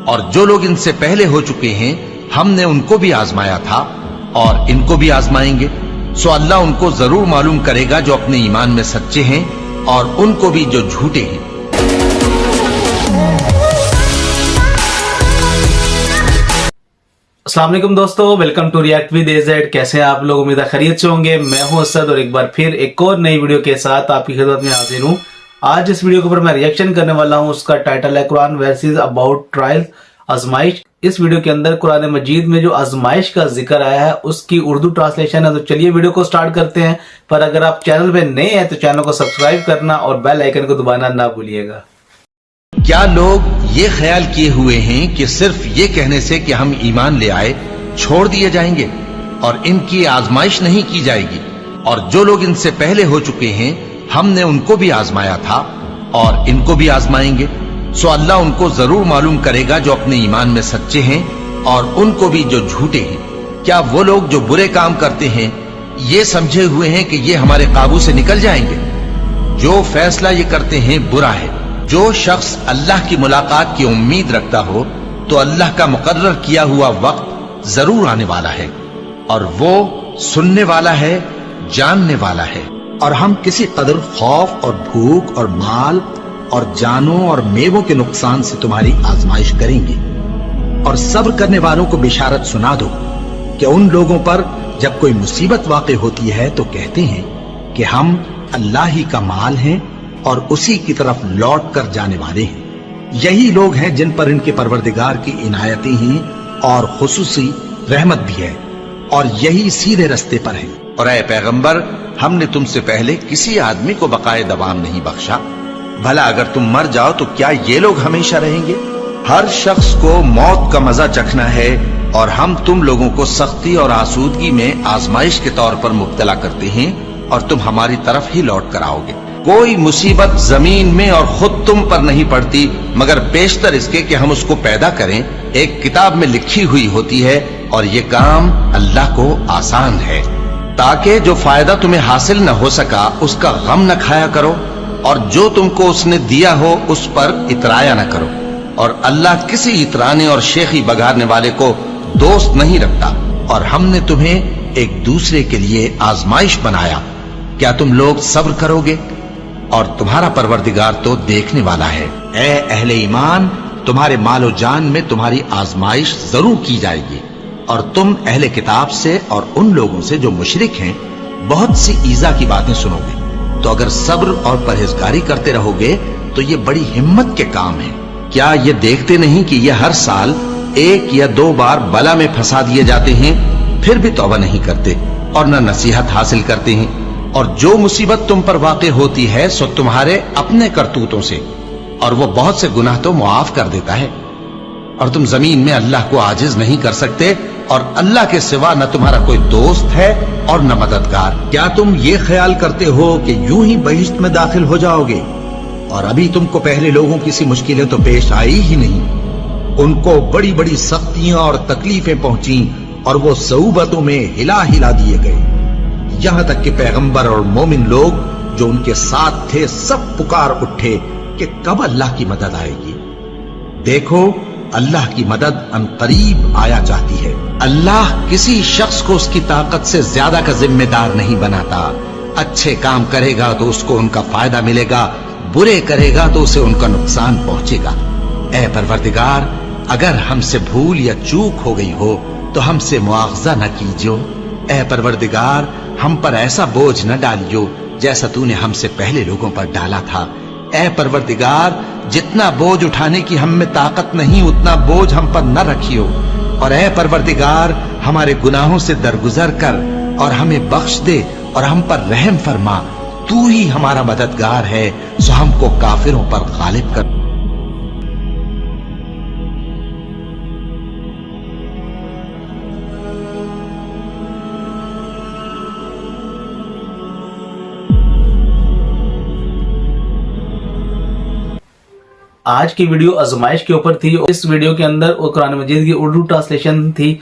اور जो लोग इनसे पहले हो चुके हैं हमने उनको भी आजमाया था और इनको भी आजमाएंगे। सो अल्लाह उनको जरूर मालूम करेगा जो अपने ईमान में सच्चे हैं और उनको भी जो झूठे हैं। अस्सलाम वालेकुम दोस्तों, welcome to react with AZ. कैसे हैं आप लोग? उम्मीद है खैरियत से होंगे। मैं हूं असद और एक बार फिर एक और नई वीडियो के साथ आपकी खिदमत में हाजिर हूं। आज इस वीडियो के ऊपर मैं रिएक्शन करने वाला हूं। उसका टाइटल है कुरान वर्सेस अबाउट ट्रायल, आजमाइश। इस वीडियो के अंदर कुरान मजीद में जो आजमाइश का जिक्र आया है उसकी उर्दू ट्रांसलेशन है। तो चलिए वीडियो को स्टार्ट करते हैं। पर अगर आप चैनल पे नए हैं तो चैनल को सब्सक्राइब करना और बेल आइकन को दबाना ना भूलिएगा। क्या लोग ये ख्याल किए हुए हैं कि सिर्फ ये कहने से कि हम ईमान ले आए छोड़ दिए जाएंगे और इनकी आजमाइश नहीं की जाएगी? और जो लोग इनसे पहले हो चुके हैं हमने उनको भी आजमाया था और इनको भी आजमाएंगे। सो अल्लाह उनको जरूर मालूम करेगा जो अपने ईमान में सच्चे हैं और उनको भी जो झूठे हैं। क्या वो लोग जो बुरे काम करते हैं ये समझे हुए हैं कि ये हमारे काबू से निकल जाएंगे? जो फैसला ये करते हैं बुरा है। जो शख्स अल्लाह की मुलाकात की उम्मीद रखता हो तो अल्लाह का मुकर्रर किया हुआ वक्त जरूर आने वाला है और वो सुनने वाला है, जानने वाला है। और हम किसी कदर खौफ और भूख और माल और जानों और मेवों के नुकसान से तुम्हारी आजमाइश करेंगे। और सब्र करने वालों को बिशारत सुना दो कि उन लोगों पर जब कोई मुसीबत वाक़ई होती है तो कहते हैं कि हम अल्लाह ही का माल हैं और उसी की तरफ लौट कर जाने वाले हैं। यही लोग हैं जिन पर इनके परवरदिगार की इनायतें हैं और खुसूसी रहमत भी है और यही सीधे रास्ते पर हैं। और ऐ पैगंबर, हमने तुमसे पहले किसी आदमी को बकाए दवाम नहीं बख्शा। भला अगर तुम मर जाओ तो क्या ये लोग हमेशा रहेंगे? हर शख्स को मौत का मजा चखना है और हम तुम लोगों को सख्ती और आसूदगी में आजमाइश के तौर पर मुब्तला करते हैं और तुम हमारी तरफ ही लौट कर आओगे। कोई मुसीबत जमीन में और खुद तुम पर नहीं पड़ती मगर पेशतर इसके कि हम उसको पैदा करें एक किताब में लिखी हुई होती है और ये काम अल्लाह को आसान है। ताकि जो फायदा तुम्हें हासिल न हो सका उसका गम न खाया करो और जो तुमको उसने दिया हो उस पर इतराया न करो। और अल्लाह किसी इतराने और शेखी बघारने वाले को दोस्त नहीं रखता। और हमने तुम्हें एक दूसरे के लिए आजमाइश बनाया। क्या तुम लोग सब्र करोगे? और तुम्हारा परवरदिगार तो देखने वाला है। ए अहले ईमान, तुम्हारे मालो जान में तुम्हारी आजमाइश जरूर की जाएगी और तुम अहले किताब से और उन लोगों से जो मुशरिक हैं बहुत सी ईजा की बातें सुनोगे। तो अगर सब्र और परहेजगारी करते रहोगे तो ये बड़ी हिम्मत के काम है। क्या ये देखते नहीं कि ये हर साल एक या दो बार बला में फंसा दिए जाते हैं फिर भी तौबा नहीं करते और न नसीहत हासिल करते हैं? और जो मुसीबत तुम पर वाक़ई होती है सो तुम्हारे अपने करतूतों से, और वो बहुत से गुनाह तो मुआफ कर देता है। और तुम जमीन में अल्लाह को आजिज नहीं कर सकते और अल्लाह के सिवा न तुम्हारा कोई दोस्त है और न मददगार। क्या तुम ये ख्याल करते हो कि यूं ही बहिश्त में दाखिल हो जाओगे और अभी तुमको पहले लोगों की सी मुश्किलें तो पेश आई ही नहीं? उनको बड़ी बड़ी सख्तियां और तकलीफें पहुंची और वो सऊबतों में हिला हिला दिए गए। यहां तक कि पैगंबर और मोमिन लोग जो उनके साथ थे सब पुकार उठे कि कब अल्लाह की मदद आएगी। देखो, अल्लाह की मदद अनकरीब आया जाती है। अल्लाह किसी शख्स को उसकी ताकत से ज्यादा का जिम्मेदार नहीं बनाता। अच्छे काम करेगा तो उसको उनका फायदा मिलेगा, बुरे करेगा तो उसे उनका नुकसान पहुंचेगा। ऐ परवरदिगार, अगर हमसे भूल या चूक हो गई हो तो हमसे मुआवजा न कीजियो। ऐ परवरदिगार, हम पर ऐसा बोझ न डालियो जैसा तूने हमसे पहले लोगों पर डाला था। ऐ परवरदिगार, जितना बोझ उठाने की हम में ताकत नहीं उतना बोझ हम पर न रखियो। और ऐ परवरदिगार, हमारे गुनाहों से दरगुजर कर और हमें बख्श दे और हम पर रहम फरमा। तू ही हमारा मददगार है, सो हमको काफिरों पर गालिब कर। आज की वीडियो आजमाइश के ऊपर थी। इस वीडियो के अंदर कुरान मजीद की उर्दू ट्रांसलेशन थी।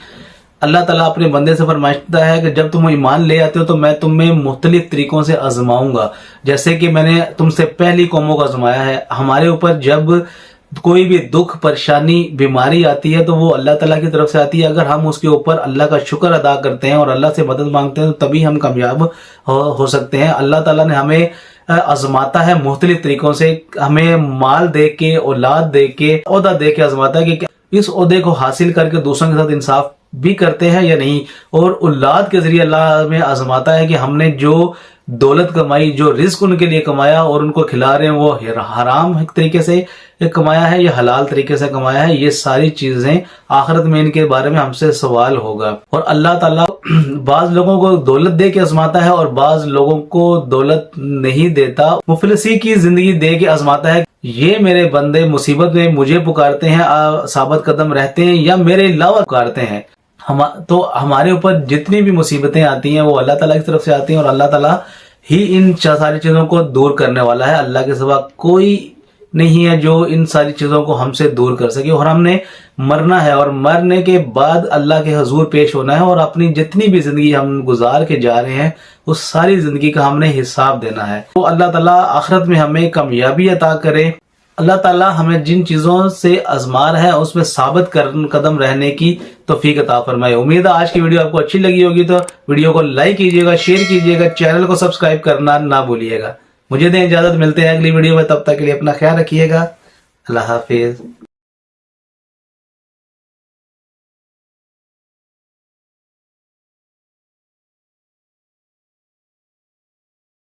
अल्लाह ताला अपने बंदे से फरमाता है कि जब तुम ईमान ले आते हो तो मैं तुम्हें मुख्तलिफ तरीकों से आजमाऊंगा, जैसे कि मैंने तुमसे पहली कौमों को आजमाया है। हमारे ऊपर जब कोई भी दुख परेशानी बीमारी आती है तो वो अल्लाह ताला की तरफ से आती है। अगर हम उसके ऊपर अल्लाह का शुक्र अदा करते हैं और अल्लाह से मदद मांगते हैं तो तभी हम कामयाब हो सकते हैं। अल्लाह ताला ने हमें आजमाता है मुख्तलिफ तरीकों से, हमें माल दे के, औलाद दे के, ओहदा दे के आजमाता है कि इस ओहदे को हासिल करके दूसरों के साथ इंसाफ भी करते हैं या नहीं। और औलाद के जरिए अल्लाह हमें आजमाता है कि हमने जो दौलत कमाई, जो रिस्क उनके लिए कमाया और उनको खिला रहे हैं, वो हराम तरीके से कमाया है या हलाल तरीके से कमाया है। ये सारी चीजें आखिरत में इनके बारे में हमसे सवाल होगा। और अल्लाह ताला बाज लोगों को दौलत दे के आजमाता है और बाज लोगों को दौलत नहीं देता, मुफलिसी की जिंदगी दे के आजमाता है। ये मेरे बंदे मुसीबत में मुझे पुकारते हैं, साबित कदम रहते हैं या मेरे अलावा पुकारते हैं। तो हमारे ऊपर जितनी भी मुसीबतें आती हैं वो अल्लाह ताला की तरफ से आती हैं और अल्लाह ताला ही इन सारी चीजों को दूर करने वाला है। अल्लाह के सिवा कोई नहीं है जो इन सारी चीजों को हमसे दूर कर सके। और हमने मरना है और मरने के बाद अल्लाह के हुजूर पेश होना है और अपनी जितनी भी जिंदगी हम गुजार के जा रहे हैं उस सारी जिंदगी का हमने हिसाब देना है। तो अल्लाह ताला आखिरत में हमें कामयाबी अता करे। अल्लाह ताला हमें जिन चीजों से आजमा रहा है उसमें साबित कदम रहने की तौफीक अता फरमाए। उम्मीद है आज की वीडियो आपको अच्छी लगी होगी, तो वीडियो को लाइक कीजिएगा, शेयर कीजिएगा, चैनल को सब्सक्राइब करना ना भूलिएगा। मुझे दें इजाजत, मिलते हैं अगली वीडियो में, तब तक के लिए अपना ख्याल रखिएगा। अल्लाह हाफिज।